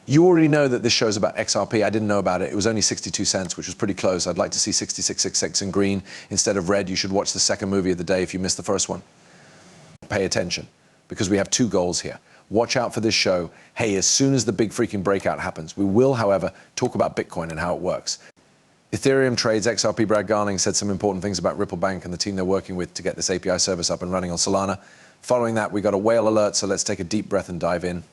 You already know that this show's about XRP. I didn't know about it. It was only 62 cents, which was pretty close. I'd like to see 6666 in green instead of red. You should watch the second movie of the day if you missed the first one. Pay attention, because we have two goals here. Watch out for this show. Hey, as soon as the big freaking breakout happens, we will, however, talk about Bitcoin and how it works. Ethereum trades, XRP Brad Garling said some important things about Ripple Bank and the team they're working with to get this API service up and running on Solana. Following that, we got a whale alert, so let's take a deep breath and dive in.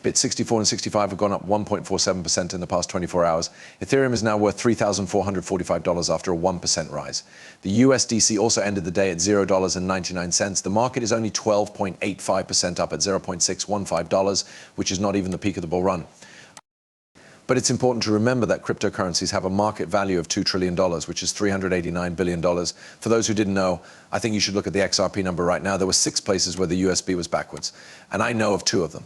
Bit 64 and 65 have gone up 1.47% in the past 24 hours. Ethereum is now worth $3,445 after a 1% rise. The USDC also ended the day at $0.99. The market is only 12.85% up at $0.615, which is not even the peak of the bull run. But it's important to remember that cryptocurrencies have a market value of $2 trillion, which is $389 billion. For those who didn't know, I think you should look at the XRP number right now. There were 6 places where the USB was backwards, and I know of 2 of them.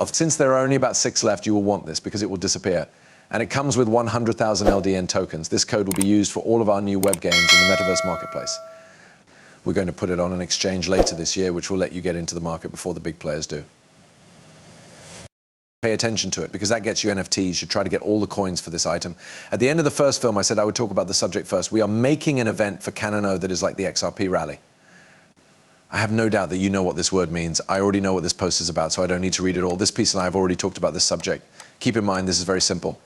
Since there are only about 6 left, you will want this because it will disappear. And it comes with 100,000 LDN tokens. This code will be used for all of our new web games in the Metaverse Marketplace. We're going to put it on an exchange later this year, which will let you get into the market before the big players do. Pay attention to it, because that gets you NFTs. You should try to get all the coins for this item. At the end of the first film, I said I would talk about the subject first. We are making an event for Cardano that is like the XRP rally. I have no doubt that you know what this word means. I already know what this post is about, so I don't need to read it all. This piece and I have already talked about this subject. Keep in mind, this is very simple.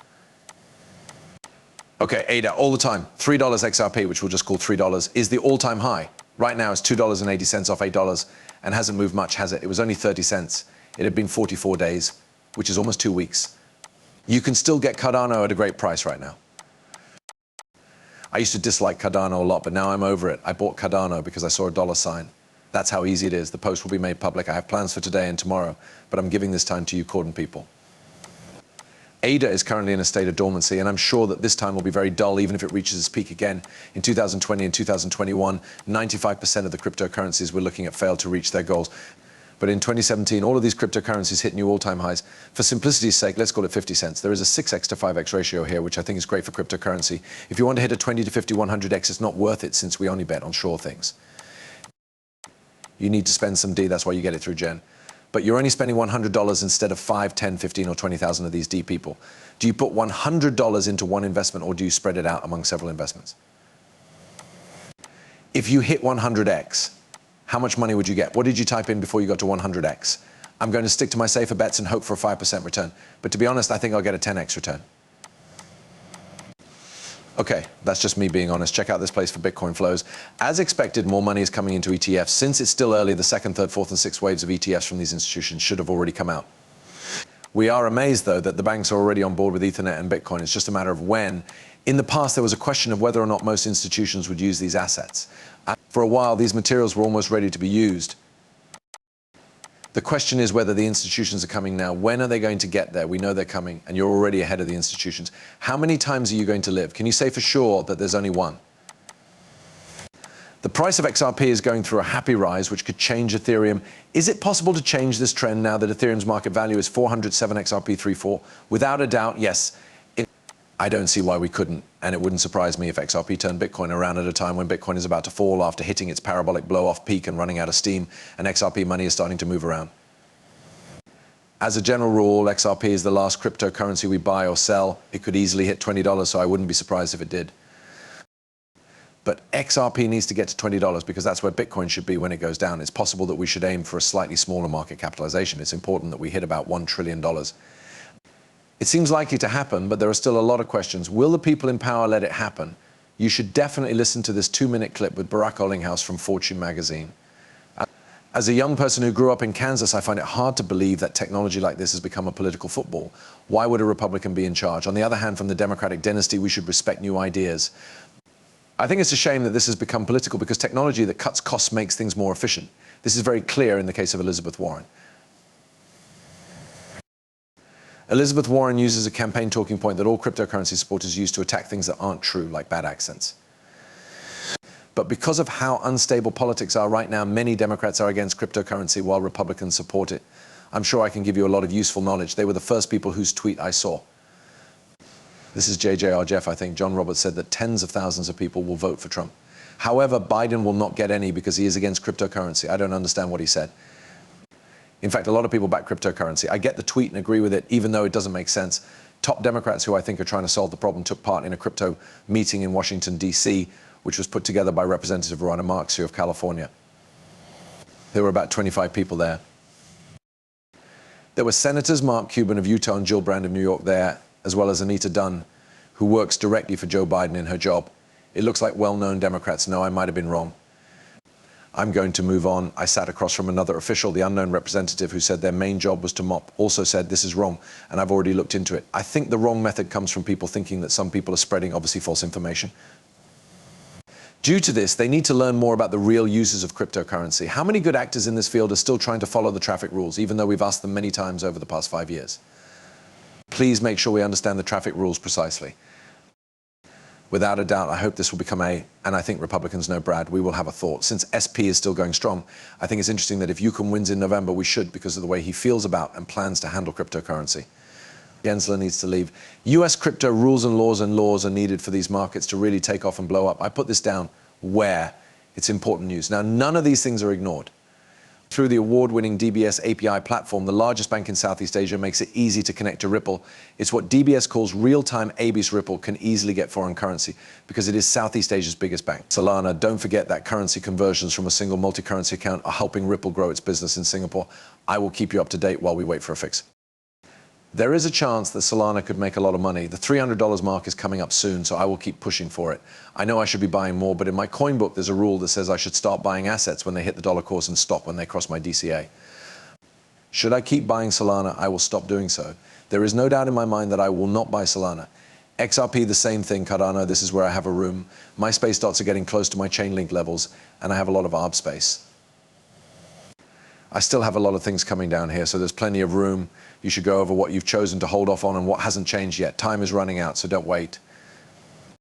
Okay, ADA, all the time. $3 XRP, which we'll just call $3, is the all-time high. Right now, it's $2.80 off $8 and hasn't moved much, has it? It was only 30 cents. It had been 44 days, which is almost 2 weeks. You can still get Cardano at a great price right now. I used to dislike Cardano a lot, but now I'm over it. I bought Cardano because I saw a dollar sign. That's how easy it is. The post will be made public. I have plans for today and tomorrow, but I'm giving this time to you Cordon people. ADA is currently in a state of dormancy, and I'm sure that this time will be very dull, even if it reaches its peak again. In 2020 and 2021, 95% of the cryptocurrencies we're looking at failed to reach their goals. But in 2017, all of these cryptocurrencies hit new all-time highs. For simplicity's sake, let's call it 50 cents. There is a 6x to 5x ratio here, which I think is great for cryptocurrency. If you want to hit a 20 to 50, 100x, it's not worth it since we only bet on sure things. You need to spend some D, that's why you get it through Jen. But you're only spending $100 instead of 5, 10, 15, or 20,000 of these D people. Do you put $100 into one investment, or do you spread it out among several investments? If you hit 100x, how much money would you get? What did you type in before you got to 100x? I'm going to stick to my safer bets and hope for a 5% return. But to be honest, I think I'll get a 10x return. Okay, that's just me being honest. Check out this place for Bitcoin flows. As expected, more money is coming into ETFs. Since it's still early, the second, third, fourth, and sixth waves of ETFs from these institutions should have already come out. We are amazed, though, that the banks are already on board with Ethernet and Bitcoin. It's just a matter of when. In the past, there was a question of whether or not most institutions would use these assets. For a while, these materials were almost ready to be used. The question is whether the institutions are coming now. When are they going to get there? We know they're coming, and you're already ahead of the institutions. How many times are you going to live? Can you say for sure that there's only one? The price of XRP is going through a happy rise, which could change Ethereum. Is it possible to change this trend now that Ethereum's market value is 407 XRP 3.4? Without a doubt, yes. I don't see why we couldn't, and it wouldn't surprise me if XRP turned Bitcoin around at a time when Bitcoin is about to fall after hitting its parabolic blow-off peak and running out of steam, and XRP money is starting to move around. As a general rule, XRP is the last cryptocurrency we buy or sell. It could easily hit $20, so I wouldn't be surprised if it did. But XRP needs to get to $20 because that's where Bitcoin should be when it goes down. It's possible that we should aim for a slightly smaller market capitalization. It's important that we hit about $1 trillion. It seems likely to happen, but there are still a lot of questions. Will the people in power let it happen? You should definitely listen to this 2-minute clip with Garlinghouse from Fortune magazine. As a young person who grew up in Kansas, I find it hard to believe that technology like this has become a political football. Why would a Republican be in charge? On the other hand, from the Democratic dynasty, we should respect new ideas. I think it's a shame that this has become political because technology that cuts costs makes things more efficient. This is very clear in the case of Elizabeth Warren. Elizabeth Warren uses a campaign talking point that all cryptocurrency supporters use to attack things that aren't true, like bad accents. But because of how unstable politics are right now, many Democrats are against cryptocurrency while Republicans support it. I'm sure I can give you a lot of useful knowledge. They were the first people whose tweet I saw. This is JJR Jeff, I think. John Roberts said that tens of thousands of people will vote for Trump. However, Biden will not get any because he is against cryptocurrency. I don't understand what he said. In fact, a lot of people back cryptocurrency. I get the tweet and agree with it, even though it doesn't make sense. Top Democrats who I think are trying to solve the problem took part in a crypto meeting in Washington, D.C., which was put together by Representative Veronica Marx of California. There were about 25 people there. There were Senators Mark Cuban of Utah and Jill Brand of New York there, as well as Anita Dunn, who works directly for Joe Biden in her job. It looks like well-known Democrats. No, I might have been wrong. I'm going to move on. I sat across from another official, the unknown representative, who said their main job was to mop, also said this is wrong, and I've already looked into it. I think the wrong method comes from people thinking that some people are spreading obviously false information. Due to this, they need to learn more about the real users of cryptocurrency. How many good actors in this field are still trying to follow the traffic rules, even though we've asked them many times over the past 5 years? Please make sure we understand the traffic rules precisely. Without a doubt, I hope this will become and I think Republicans know Brad, we will have a thought. Since SP is still going strong, I think it's interesting that if Yukon wins in November, we should, because of the way he feels about and plans to handle cryptocurrency. Gensler needs to leave. US crypto rules and laws are needed for these markets to really take off and blow up. I put this down where it's important news. Now, none of these things are ignored. Through the award-winning DBS API platform, the largest bank in Southeast Asia makes it easy to connect to Ripple. It's what DBS calls real-time ABIS Ripple can easily get foreign currency because it is Southeast Asia's biggest bank. Solana, don't forget that currency conversions from a single multi-currency account are helping Ripple grow its business in Singapore. I will keep you up to date while we wait for a fix. There is a chance that Solana could make a lot of money. The $300 mark is coming up soon, so I will keep pushing for it. I know I should be buying more, but in my coin book, there's a rule that says I should start buying assets when they hit the dollar course and stop when they cross my DCA. Should I keep buying Solana, I will stop doing so. There is no doubt in my mind that I will not buy Solana. XRP, the same thing. Cardano, this is where I have a room. My space dots are getting close to my chain link levels, and I have a lot of ARB space. I still have a lot of things coming down here, so there's plenty of room. You should go over what you've chosen to hold off on and what hasn't changed yet. Time is running out, so don't wait.